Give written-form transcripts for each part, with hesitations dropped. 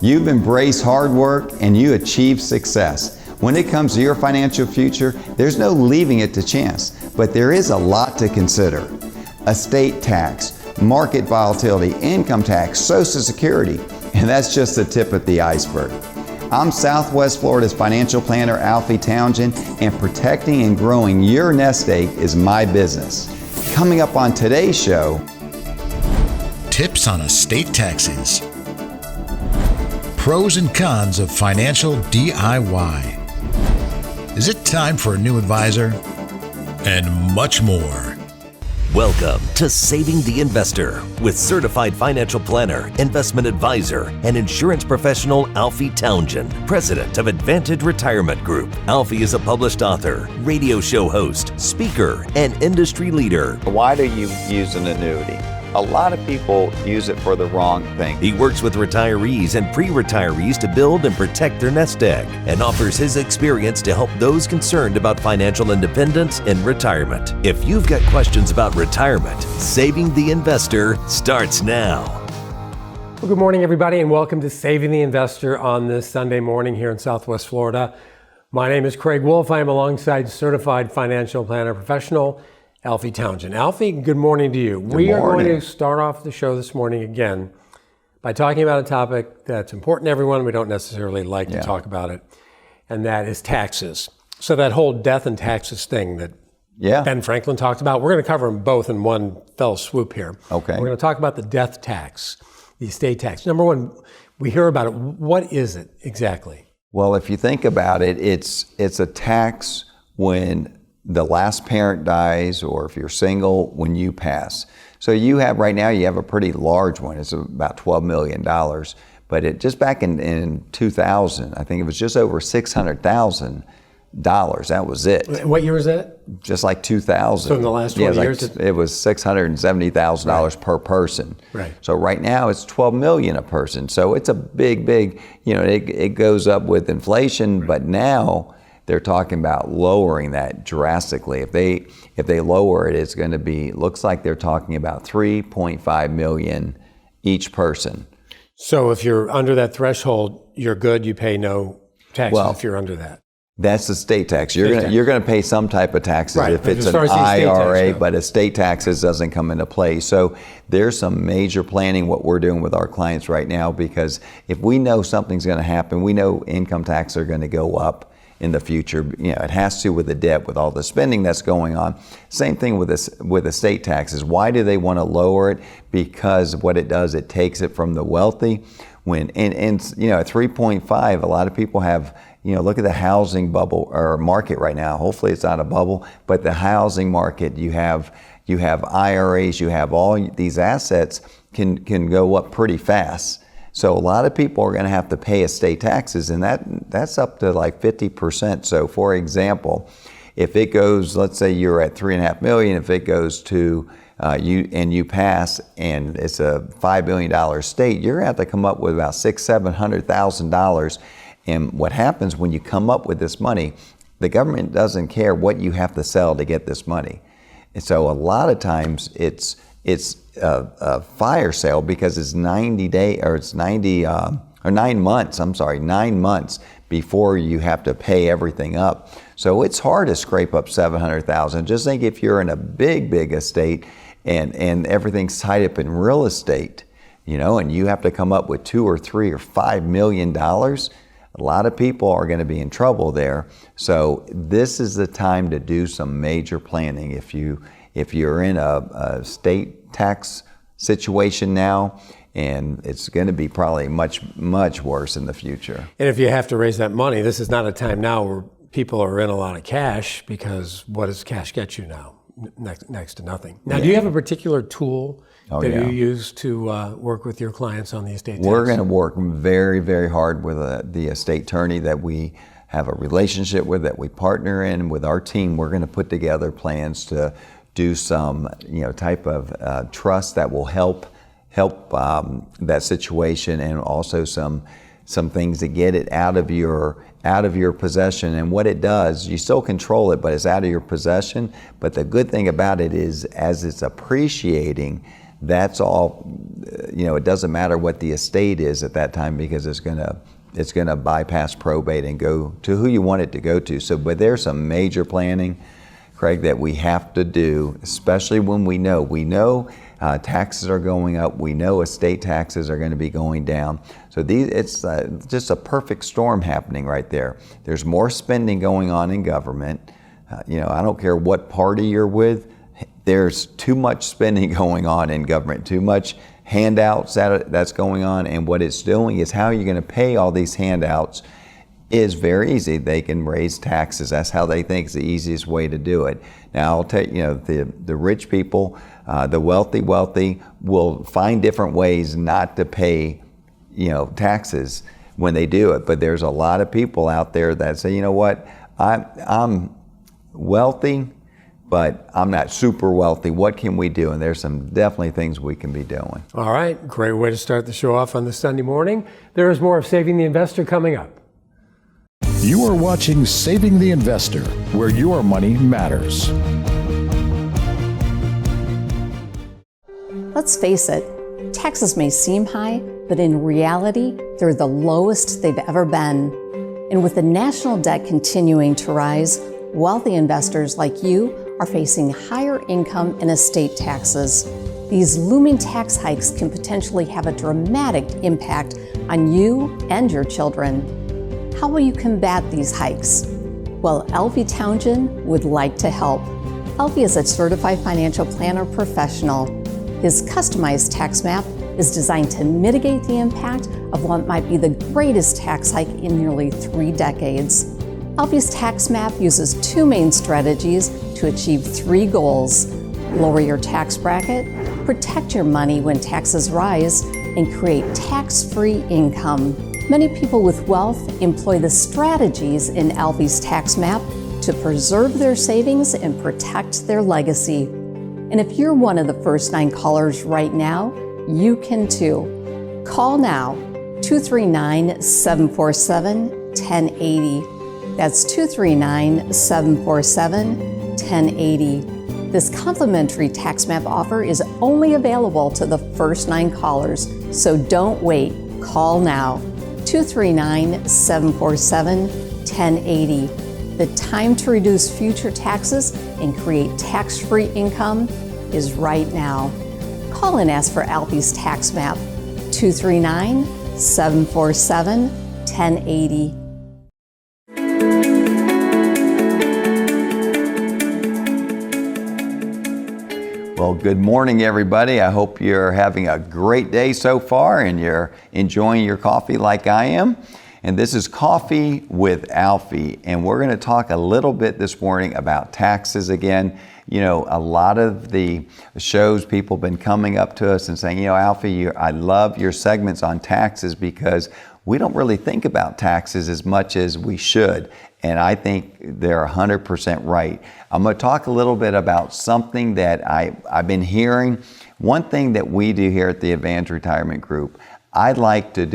You've embraced hard work and you achieved success. When it comes to your financial future, there's no leaving it to chance, but there is a lot to consider. Estate tax, market volatility, income tax, Social Security, and that's just the tip of the iceberg. I'm Southwest Florida's financial planner, Alfie Townsend, and protecting and growing your nest egg is my business. Coming up on today's show, tips on estate taxes, pros and cons of financial DIY. Is it time for a new advisor? And much more. Welcome to Saving the Investor with certified financial planner, investment advisor, and insurance professional Alfie Townsend, president of Advantage Retirement Group. Alfie is a published author, radio show host, speaker, and industry leader. why do you use an annuity? A lot of people use it for the wrong thing. He works with retirees and pre-retirees to build and protect their nest egg and offers his experience to help those concerned about financial independence in retirement. If you've got questions about retirement, Saving the Investor starts now. Well, good morning, everybody, and welcome to Saving the Investor on this Sunday morning here in Southwest Florida. My name is Craig Wolf. I am alongside certified financial planner professional Alfie Townsend. Alfie, good morning to you. We are going to start off the show this morning again by talking about a topic that's important to everyone. We don't necessarily like to talk about it, and that is taxes. So that whole death and taxes thing that Ben Franklin talked about, we're going to cover them both in one fell swoop here. Okay. We're going to talk about the death tax, the estate tax. Number one, we hear about it. What is it exactly? Well, if you think about it, it's a tax when the last parent dies, or if you're single, when you pass. So you have, right now, you have a pretty large one. It's about $12 million. But it just back in 2000, I think it was just over $600,000. That was it. What year was that? Just like 2000. So in the last 20 years? It was $670,000 per person. Right. So right now it's $12 million a person. So it's a big, it goes up with inflation, but now they're talking about lowering that drastically. If they lower it, it's going to be, looks like they're talking about $3.5 million each person. So if you're under that threshold, you're good. You pay no taxes if you're under that. That's the state tax. You're going to pay some type of taxes if it's an IRA, but estate taxes doesn't come into play. So there's some major planning what we're doing with our clients right now, because if we know something's going to happen, we know income taxes are going to go up in the future. It has to with the debt, with all the spending that's going on. Same thing with estate taxes. Why do they want to lower it? Because what it does, it takes it from the wealthy. At 3.5, a lot of people have, look at the housing bubble or market right now. Hopefully it's not a bubble, but the housing market, you have IRAs, you have all these assets can go up pretty fast. So a lot of people are going to have to pay estate taxes, and that's up to like 50%. So for example, if it goes, let's say you're at $3.5 million, if it goes to you pass and it's a $5 billion estate, you're going to have to come up with about $600,000-$700,000. And what happens when you come up with this money, the government doesn't care what you have to sell to get this money. And so a lot of times it's a fire sale, because it's 9 months before you have to pay everything up. So it's hard to scrape up $700,000. Just think if you're in a big estate and everything's tied up in real estate, and you have to come up with $2 or $3 or $5 million. A lot of people are going to be in trouble there. So this is the time to do some major planning. If you're in a state tax situation now, and it's going to be probably much worse in the future. And if you have to raise that money, this is not a time now where people are in a lot of cash, because what does cash get you now? Next to nothing. Now, do you have a particular tool that you use to work with your clients on the estate tax? We're going to work very, very hard with the estate attorney that we have a relationship with, that we partner in with our team. We're going to put together plans to do some type of trust that will help that situation, and also some things to get it out of your possession. And what it does, you still control it, but it's out of your possession. But the good thing about it is, as it's appreciating, that's all, it doesn't matter what the estate is at that time because it's going to bypass probate and go to who you want it to go to. So, but there's some major planning, Craig, that we have to do, especially when we know taxes are going up. We know estate taxes are going to be going down. So it's just a perfect storm happening right there. There's more spending going on in government. I don't care what party you're with. There's too much spending going on in government, too much handouts that's going on. And what it's doing is how you're going to pay all these handouts is very easy. They can raise taxes. That's how they think is the easiest way to do it. Now, I'll tell you, the rich people, the wealthy will find different ways not to pay, taxes when they do it. But there's a lot of people out there that say, you know what, I'm wealthy, but I'm not super wealthy. What can we do? And there's some definitely things we can be doing. All right, great way to start the show off on this Sunday morning. There is more of Saving the Investor coming up. You are watching Saving the Investor, where your money matters. Let's face it, taxes may seem high, but in reality, they're the lowest they've ever been. And with the national debt continuing to rise, wealthy investors like you are facing higher income and estate taxes. These looming tax hikes can potentially have a dramatic impact on you and your children. How will you combat these hikes? Well, Alfie Townsend would like to help. Alfie is a certified financial planner professional. His customized tax map is designed to mitigate the impact of what might be the greatest tax hike in nearly 3 decades. Alfie's tax map uses 2 main strategies to achieve 3 goals: lower your tax bracket, protect your money when taxes rise, and create tax-free income. Many people with wealth employ the strategies in Alfie's tax map to preserve their savings and protect their legacy. And if you're one of the first 9 callers right now, you can too. Call now, 239-747-1080. That's 239-747-1080. This complimentary tax map offer is only available to the first 9 callers, so don't wait. Call now, 239-747-1080. The time to reduce future taxes and create tax-free income is right now. Call and ask for Alfie's tax map, 239-747-1080. Well, good morning, everybody. I hope you're having a great day so far and you're enjoying your coffee like I am. And this is Coffee with Alfie, and we're going to talk a little bit this morning about taxes again. A lot of the shows, people have been coming up to us and saying, Alfie, I love your segments on taxes because we don't really think about taxes as much as we should. And I think they're 100% right. I'm going to talk a little bit about something that I've been hearing. One thing that we do here at the Advantage Retirement Group, I'd like to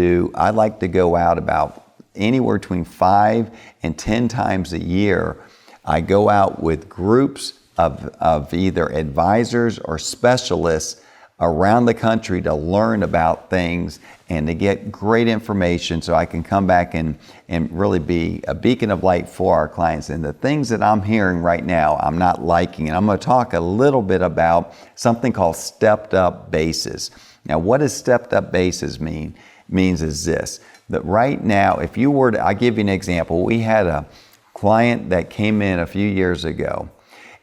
go out about anywhere between 5 and 10 times a year. I go out with groups of either advisors or specialists around the country to learn about things and to get great information so I can come back and really be a beacon of light for our clients. And the things that I'm hearing right now, I'm not liking. And I'm going to talk a little bit about something called stepped up basis. Now, what does stepped up basis mean? It means is this, that right now, if you were to, I'll give you an example. We had a client that came in a few years ago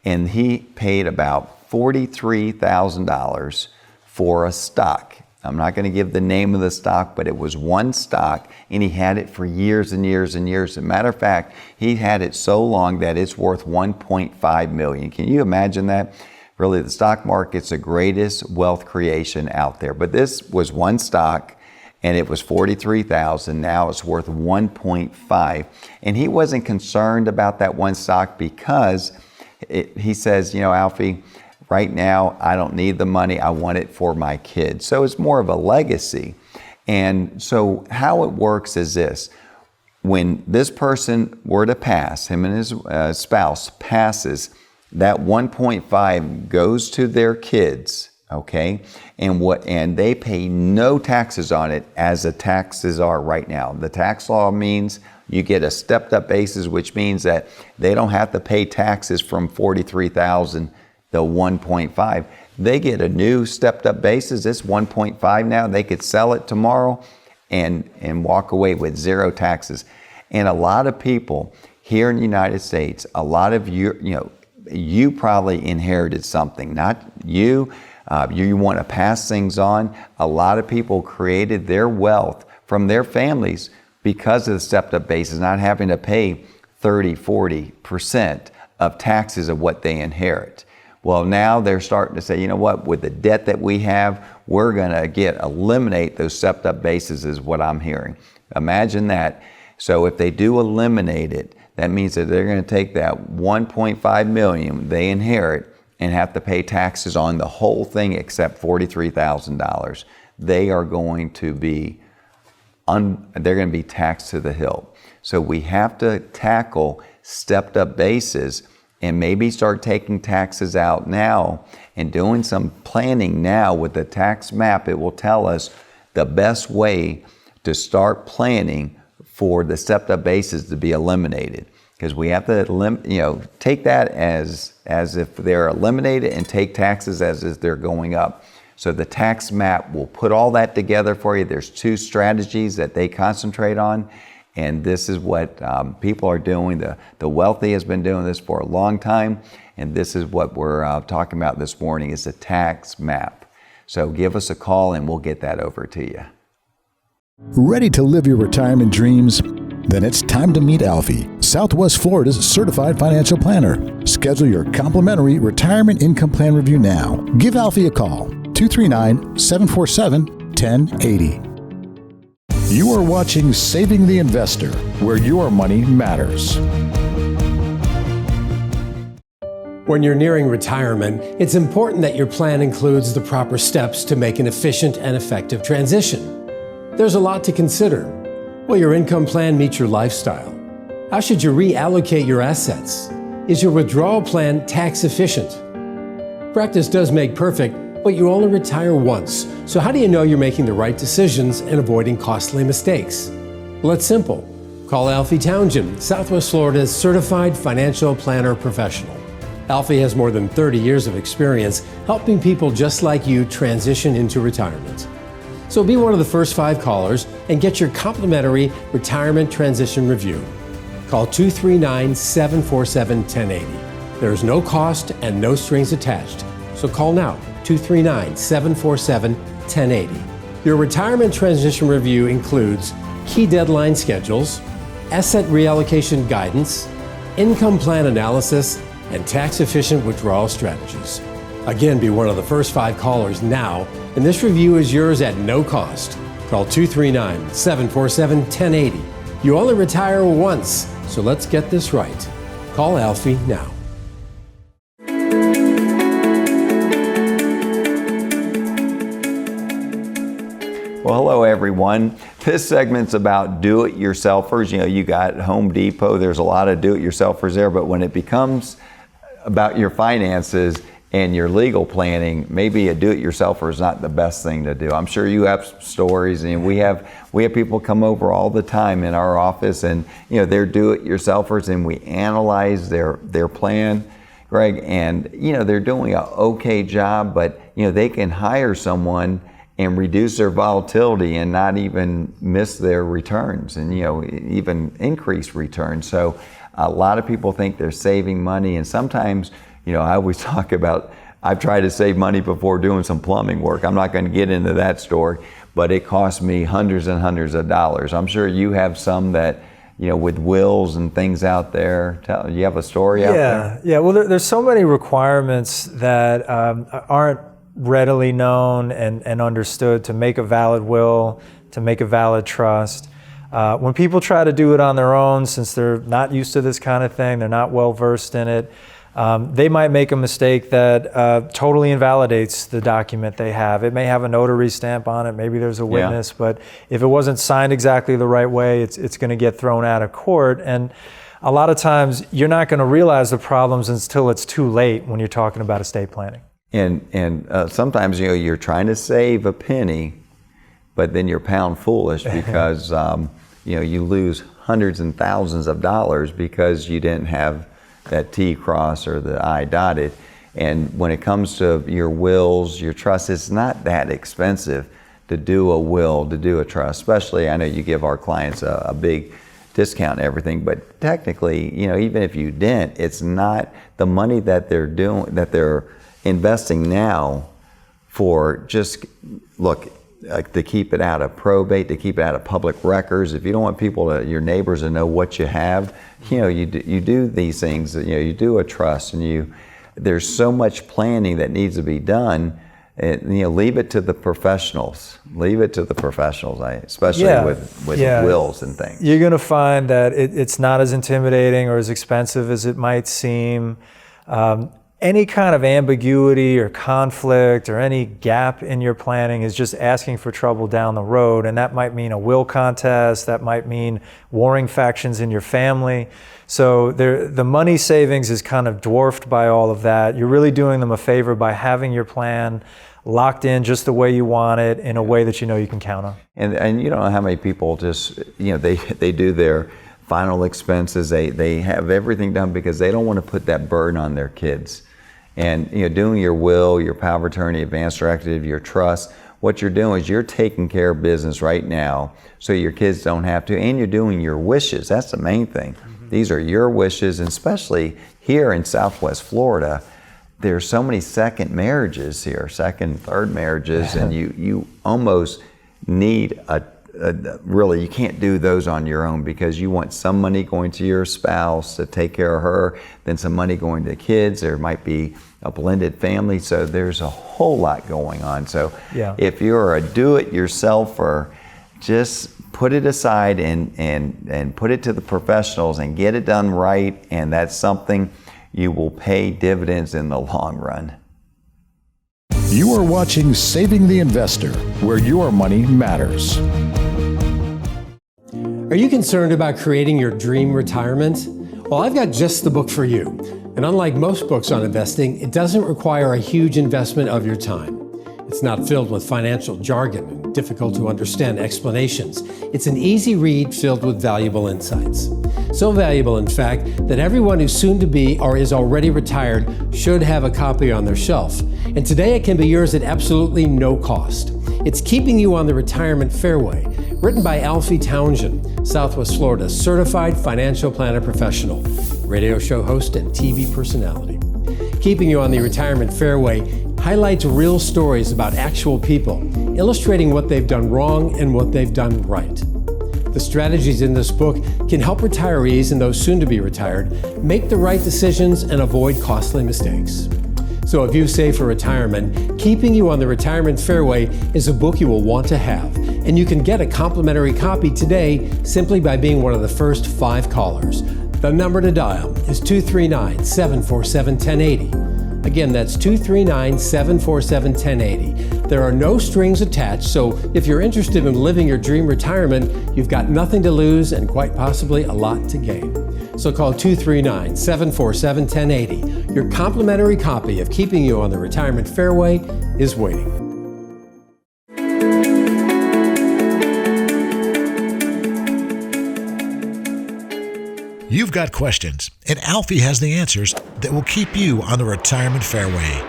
and he paid about $43,000 for a stock. I'm not going to give the name of the stock, but it was one stock, and he had it for years and years and years. As a matter of fact, he had it so long that it's worth $1.5 million. Can you imagine that? Really, the stock market's the greatest wealth creation out there. But this was one stock, and it was $43,000. Now it's worth $1.5. And he wasn't concerned about that one stock because he says, Alfie, right now, I don't need the money. I want it for my kids. So it's more of a legacy. And so how it works is this. When this person were to pass, him and his spouse passes, that 1.5 goes to their kids, Okay, and they pay no taxes on it as the taxes are right now. The tax law means you get a stepped up basis, which means that they don't have to pay taxes from 43,000 to 1.5. They get a new stepped up basis. It's 1.5 now. They could sell it tomorrow and walk away with zero taxes. And a lot of people here in the United States, a lot of you probably inherited something, not you. You want to pass things on. A lot of people created their wealth from their families because of the stepped up basis, not having to pay 30-40% of taxes of what they inherit. Well, now they're starting to say, you know what, with the debt that we have, we're going to eliminate those stepped up bases is what I'm hearing. Imagine that. So if they do eliminate it, that means that they're going to take that $1.5 million they inherit and have to pay taxes on the whole thing except $43,000. They are going to be they're going to be taxed to the hilt. So we have to tackle stepped up bases and maybe start taking taxes out now and doing some planning now with the tax map. It will tell us the best way to start planning for the stepped up bases to be eliminated. Because we have to take that as if they're eliminated and take taxes as if they're going up. So the tax map will put all that together for you. There's 2 strategies that they concentrate on, and this is what people are doing. The wealthy has been doing this for a long time, and this is what we're talking about this morning is the tax map. So give us a call and we'll get that over to you. Ready to live your retirement dreams? Then it's time to meet Alfie, Southwest Florida's certified financial planner. Schedule your complimentary retirement income plan review now. Give Alfie a call, 239-747-1080. You are watching Saving the Investor, where your money matters. When you're nearing retirement, it's important that your plan includes the proper steps to make an efficient and effective transition. There's a lot to consider. Will your income plan meet your lifestyle? How should you reallocate your assets? Is your withdrawal plan tax efficient? Practice does make perfect, but you only retire once. So how do you know you're making the right decisions and avoiding costly mistakes? Well, it's simple. Call Alfie Townshend, Southwest Florida's certified financial planner professional. Alfie has more than 30 years of experience helping people just like you transition into retirement. So be one of the first 5 callers and get your complimentary retirement transition review. Call 239-747-1080. There is no cost and no strings attached. So call now, 239-747-1080. Your retirement transition review includes key deadline schedules, asset reallocation guidance, income plan analysis, and tax-efficient withdrawal strategies. Again, be one of the first 5 callers now, and this review is yours at no cost. Call 239-747-1080. You only retire once, so let's get this right. Call Alfie now. Well, hello everyone. This segment's about do-it-yourselfers. You got Home Depot, there's a lot of do-it-yourselfers there, but when it becomes about your finances and your legal planning, maybe a do-it-yourselfer is not the best thing to do. I'm sure you have stories, and we have people come over all the time in our office, and they're do-it-yourselfers, and we analyze their plan, Greg, and they're doing an okay job, but they can hire someone and reduce their volatility and not even miss their returns, and even increase returns. So a lot of people think they're saving money, and sometimes I always talk about, I've tried to save money before doing some plumbing work. I'm not going to get into that story, but it cost me hundreds and hundreds of dollars. I'm sure you have some that, with wills and things out there. You have a story out there? Yeah. Well, there's so many requirements that aren't readily known and understood to make a valid will, to make a valid trust. When people try to do it on their own, since they're not used to this kind of thing, they're not well versed in it, they might make a mistake that totally invalidates the document they have. It may have a notary stamp on it, maybe there's a witness, but if it wasn't signed exactly the right way, it's going to get thrown out of court. And a lot of times you're not going to realize the problems until it's too late when you're talking about estate planning. And sometimes, you're trying to save a penny, but then you're pound foolish because, you lose hundreds and thousands of dollars because you didn't have that T crossed or the I dotted. And when it comes to your wills, your trusts, it's not that expensive to do a will, to do a trust. Especially, I know you give our clients a big discount and everything, but technically, even if you didn't, it's not the money that they're investing now for just, to keep it out of probate, to keep it out of public records. If you don't want your neighbors to know what you have, you do these things, you do a trust, and there's so much planning that needs to be done. Leave it to the professionals. Leave it to the professionals, especially with wills and things. You're going to find that it's not as intimidating or as expensive as it might seem. Any kind of ambiguity or conflict or any gap in your planning is just asking for trouble down the road. And that might mean a will contest, that might mean warring factions in your family. So the money savings is kind of dwarfed by all of that. You're really doing them a favor by having your plan locked in just the way you want it, in a way that you can count on. And you don't know how many people just, they do their final expenses, they have everything done because they don't want to put that burden on their kids. And doing your will, your power of attorney, advance directive, your trust, what you're doing is you're taking care of business right now so your kids don't have to, and you're doing your wishes. That's the main thing. Mm-hmm. These are your wishes, and especially here in Southwest Florida, there's so many second marriages here, second, third marriages, and you almost need really, you can't do those on your own because you want some money going to your spouse to take care of her, then some money going to the kids. There might be a blended family, so there's a whole lot going on. So if you're a do-it-yourselfer, just put it aside and put it to the professionals and get it done right, and that's something you will pay dividends in the long run. You are watching Saving the Investor, where your money matters. Are you concerned about creating your dream retirement? Well, I've got just the book for you. And unlike most books on investing, it doesn't require a huge investment of your time. It's not filled with financial jargon and difficult to understand explanations. It's an easy read filled with valuable insights. So valuable, in fact, that everyone who's soon to be or is already retired should have a copy on their shelf. And today it can be yours at absolutely no cost. It's Keeping You on the Retirement Fairway, written by Alfie Townsend, Southwest Florida's certified financial planner professional, radio show host, and TV personality. Keeping You on the Retirement Fairway highlights real stories about actual people, illustrating what they've done wrong and what they've done right. The strategies in this book can help retirees and those soon to be retired make the right decisions and avoid costly mistakes. So if you save for retirement, Keeping You on the Retirement Fairway is a book you will want to have. And you can get a complimentary copy today simply by being one of the first 5 callers. The number to dial is 239-747-1080. Again, that's 239-747-1080. There are no strings attached, so if you're interested in living your dream retirement, you've got nothing to lose and quite possibly a lot to gain. So call 239-747-1080. Your complimentary copy of Keeping You on the Retirement Fairway is waiting. You've got questions, and Alfie has the answers that will keep you on the retirement fairway.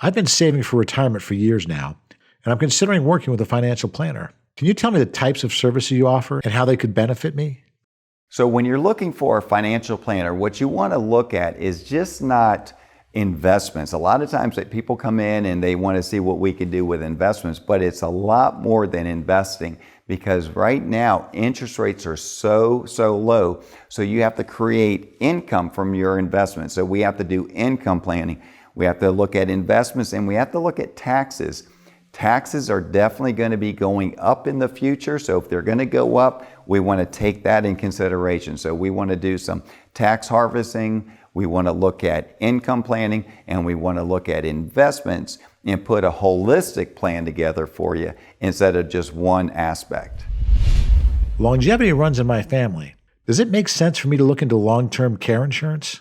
I've been saving for retirement for years now, and I'm considering working with a financial planner. Can you tell me the types of services you offer and how they could benefit me? So when you're looking for a financial planner, what you want to look at is just not investments. A lot of times that people come in and they want to see what we can do with investments, but it's a lot more than investing, because right now interest rates are so low. So you have to create income from your investments. So we have to do income planning. We have to look at investments, and we have to look at taxes. Taxes are definitely going to be going up in the future. So if they're going to go up, we want to take that in consideration. So we want to do some tax harvesting. We want to look at income planning, and we want to look at investments and put a holistic plan together for you instead of just one aspect. Longevity runs in my family. Does it make sense for me to look into long-term care insurance?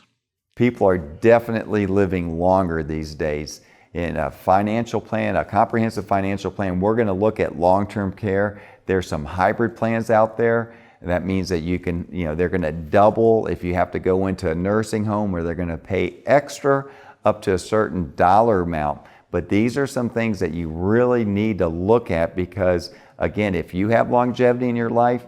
People are definitely living longer these days. In a financial plan, a comprehensive financial plan, we're going to look at long-term care. There's some hybrid plans out there. That means that you can, they're going to double if you have to go into a nursing home, or they're going to pay extra up to a certain dollar amount. But these are some things that you really need to look at, because again, if you have longevity in your life,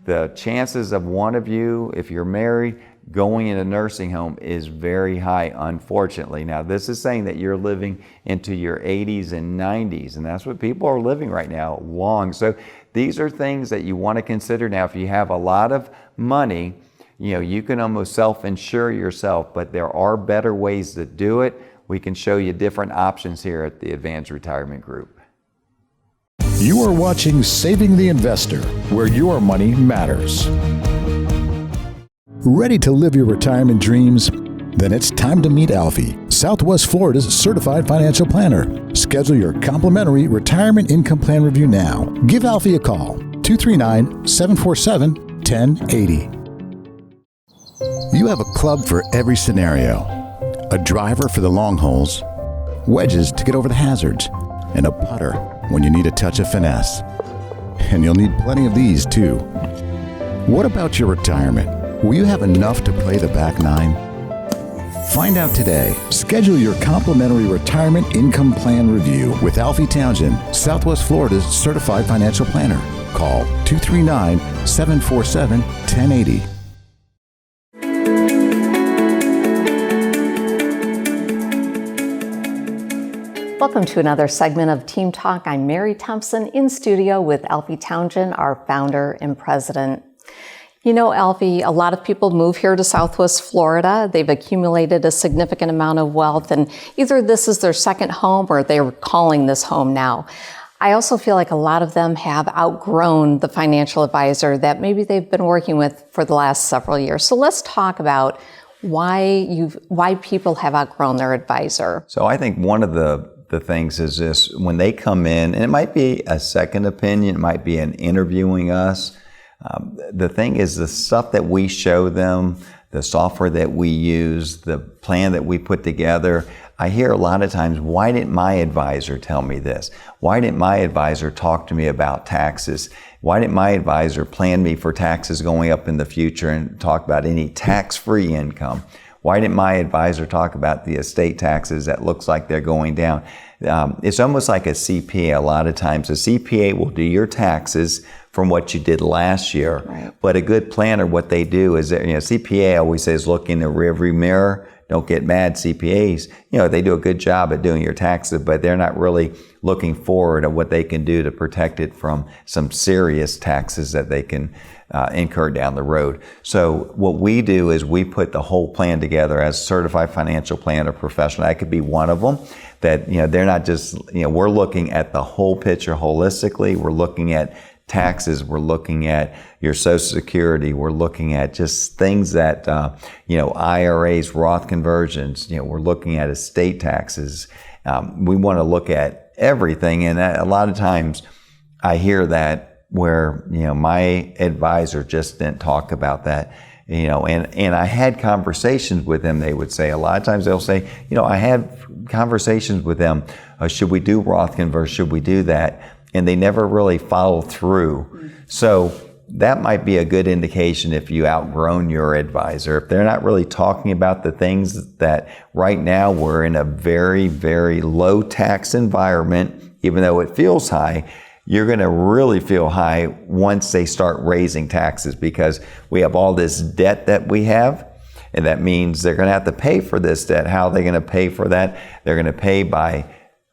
the chances of one of you, if you're married, going in a nursing home is very high, unfortunately. Now, this is saying that you're living into your 80s and 90s, and that's what people are living right now, long. So these are things that you want to consider. Now, if you have a lot of money, you can almost self-insure yourself, but there are better ways to do it. We can show you different options here at the Advanced Retirement Group. You are watching Saving the Investor, where your money matters. Ready to live your retirement dreams? Then it's time to meet Alfie, Southwest Florida's certified financial planner. Schedule your complimentary retirement income plan review now. Give Alfie a call, 239-747-1080. You have a club for every scenario. A driver for the long holes, wedges to get over the hazards, and a putter when you need a touch of finesse. And you'll need plenty of these too. What about your retirement? Will you have enough to play the back nine? Find out today. Schedule your complimentary retirement income plan review with Alfie Townsend, Southwest Florida's certified financial planner. Call 239-747-1080. Welcome to another segment of Team Talk. I'm Mary Thompson in studio with Alfie Townsend, our founder and president. Alfie, a lot of people move here to Southwest Florida. They've accumulated a significant amount of wealth, and either this is their second home or they're calling this home now. I also feel like a lot of them have outgrown the financial advisor that maybe they've been working with for the last several years. So let's talk about why people have outgrown their advisor. So I think one of the things is this: when they come in, and it might be a second opinion, it might be an interviewing us. The thing is, the stuff that we show them, the software that we use, the plan that we put together, I hear a lot of times, why didn't my advisor tell me this? Why didn't my advisor talk to me about taxes? Why didn't my advisor plan me for taxes going up in the future and talk about any tax-free income? Why didn't my advisor talk about the estate taxes that looks like they're going down? It's almost like a CPA. A lot of times a CPA will do your taxes from what you did last year. Right. But a good planner, what they do is, CPA always says, look in the rearview mirror. Don't get mad, CPAs. They do a good job at doing your taxes, but they're not really looking forward at what they can do to protect it from some serious taxes that they can incur down the road. So what we do is we put the whole plan together as a certified financial planner professional. That could be one of them. That, they're not just, we're looking at the whole picture holistically. We're looking at taxes, we're looking at your Social Security, we're looking at just things that, IRAs, Roth conversions, we're looking at estate taxes. We want to look at everything. And a lot of times I hear that where, my advisor just didn't talk about that. And I had conversations with them. They would say, a lot of times they'll say, I had conversations with them. Should we do Roth conversion? Should we do that? And they never really follow through. So that might be a good indication if you outgrown your advisor. If they're not really talking about the things that right now we're in a very, very low tax environment, even though it feels high, you're going to really feel high once they start raising taxes, because we have all this debt that we have. And that means they're going to have to pay for this debt. How are they going to pay for that? They're going to pay by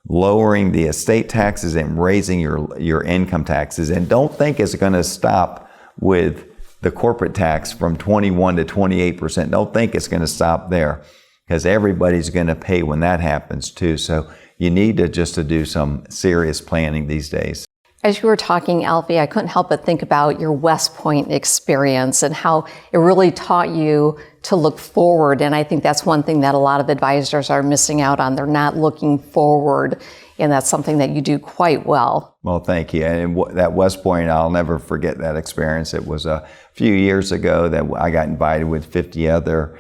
lowering the estate taxes and raising your income taxes. And don't think it's going to stop with the corporate tax from 21 to 28%. Don't think it's going to stop there, because everybody's going to pay when that happens too. So you need to do some serious planning these days. As you were talking, Alfie, I couldn't help but think about your West Point experience and how it really taught you to look forward. And I think that's one thing that a lot of advisors are missing out on. They're not looking forward, and that's something that you do quite well. Well, thank you. And that West Point, I'll never forget that experience. It was a few years ago that I got invited with 50 other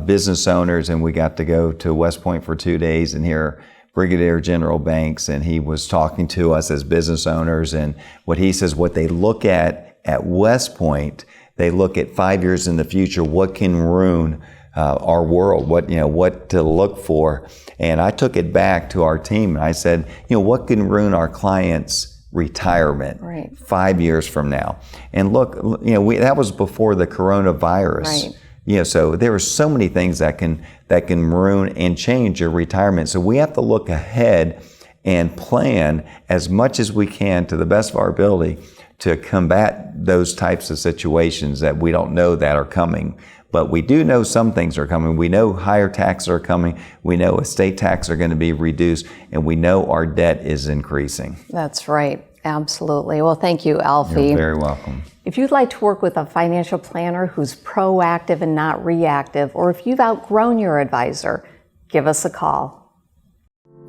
business owners, and we got to go to West Point for 2 days and hear Brigadier General Banks, and he was talking to us as business owners, and what he says, what they look at West Point, they look at 5 years in the future, what can ruin our world, what to look for. And I took it back to our team and I said, what can ruin our clients' retirement 5 years from now? And look, that was before the coronavirus. So there are so many things that can ruin and change your retirement. So we have to look ahead and plan as much as we can to the best of our ability to combat those types of situations that we don't know that are coming. But we do know some things are coming. We know higher taxes are coming. We know estate taxes are going to be reduced, and we know our debt is increasing. That's right. Absolutely. Well, thank you, Alfie. You're very welcome. If you'd like to work with a financial planner who's proactive and not reactive, or if you've outgrown your advisor, give us a call.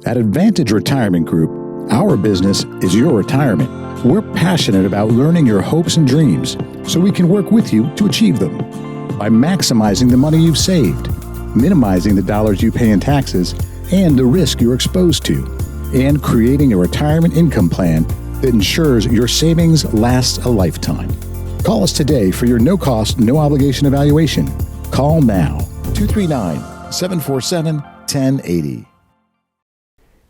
At Advantage Retirement Group, our business is your retirement. We're passionate about learning your hopes and dreams so we can work with you to achieve them. By maximizing the money you've saved, minimizing the dollars you pay in taxes and the risk you're exposed to, and creating a retirement income plan that ensures your savings lasts a lifetime. Call us today for your no-cost, no-obligation evaluation. Call now, 239-747-1080.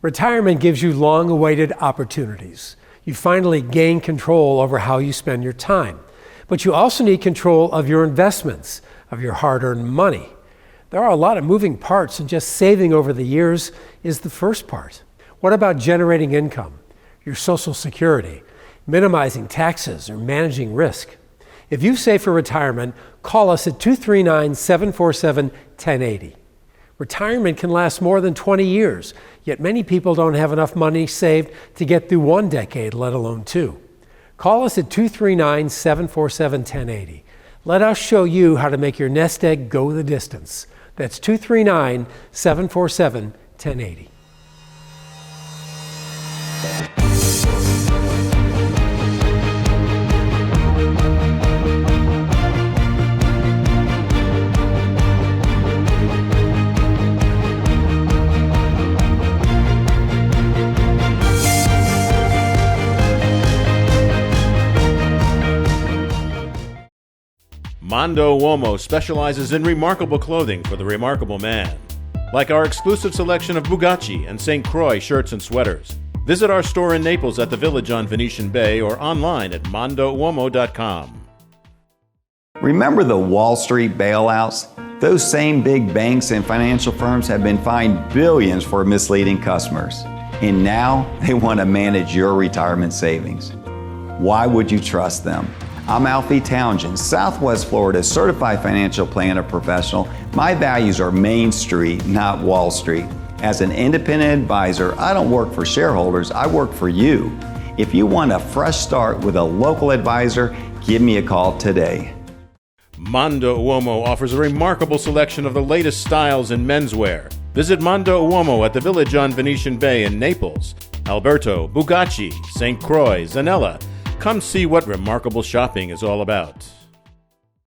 Retirement gives you long-awaited opportunities. You finally gain control over how you spend your time. But you also need control of your investments, of your hard-earned money. There are a lot of moving parts, and just saving over the years is the first part. What about generating income, your Social Security, minimizing taxes, or managing risk? If you save for retirement, call us at 239-747-1080. Retirement can last more than 20 years, yet many people don't have enough money saved to get through 1 decade, let alone 2. Call us at 239-747-1080. Let us show you how to make your nest egg go the distance. That's 239-747-1080. Mondo Uomo specializes in remarkable clothing for the remarkable man, like our exclusive selection of Bugatti and St. Croix shirts and sweaters. Visit our store in Naples at the Village on Venetian Bay or online at mondouomo.com. Remember the Wall Street bailouts? Those same big banks and financial firms have been fined billions for misleading customers. And now they want to manage your retirement savings. Why would you trust them? I'm Alfie Townsend, Southwest Florida's certified financial planner professional. My values are Main Street, not Wall Street. As an independent advisor, I don't work for shareholders, I work for you. If you want a fresh start with a local advisor, give me a call today. Mondo Uomo offers a remarkable selection of the latest styles in menswear. Visit Mondo Uomo at the Village on Venetian Bay in Naples. Alberto, Bugatti, St. Croix, Zanella. Come see what remarkable shopping is all about.